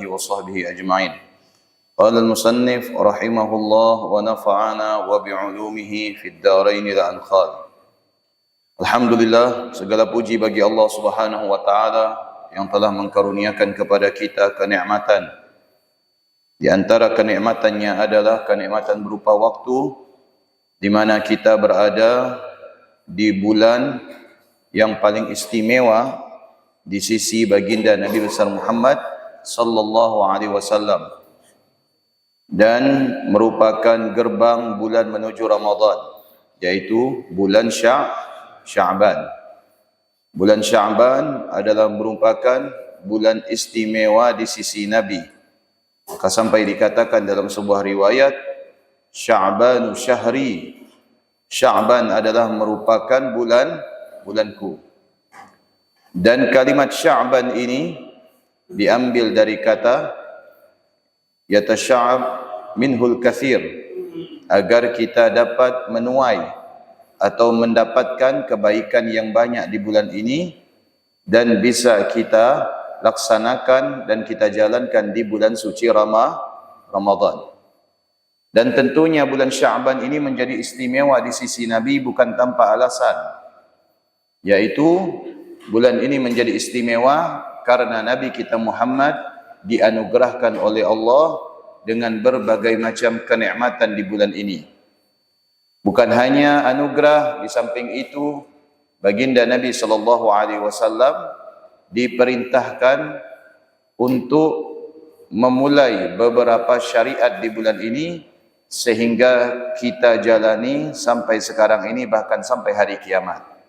وصحبه أجمعين. قال المصنف رحمه الله ونفعنا وبعلومه في الدارين الأنخال. Alhamdulillah, segala puji bagi Allah Subhanahu wa taala yang telah mengkaruniakan kepada kita kenikmatan. Di antara kenikmatannya adalah kenikmatan berupa waktu di mana kita berada di bulan yang paling istimewa di sisi baginda Nabi besar Muhammad sallallahu alaihi wasallam, dan merupakan gerbang bulan menuju Ramadan, yaitu bulan Sya'ban. Bulan Sya'ban adalah merupakan bulan istimewa di sisi Nabi. Maka sampai dikatakan dalam sebuah riwayat, Sya'banu syahri, Sya'ban adalah merupakan bulanku. Dan kalimat Sya'ban ini diambil dari kata yatasha'ab minhul kathir, agar kita dapat menuai atau mendapatkan kebaikan yang banyak di bulan ini dan bisa kita laksanakan dan kita jalankan di bulan suci Ramadan. Dan tentunya bulan Sya'ban ini menjadi istimewa di sisi Nabi bukan tanpa alasan, yaitu bulan ini menjadi istimewa karena Nabi kita Muhammad dianugerahkan oleh Allah dengan berbagai macam kenikmatan di bulan ini. Bukan hanya anugerah, di samping itu baginda Nabi SAW diperintahkan untuk memulai beberapa syariat di bulan ini sehingga kita jalani sampai sekarang ini, bahkan sampai hari kiamat.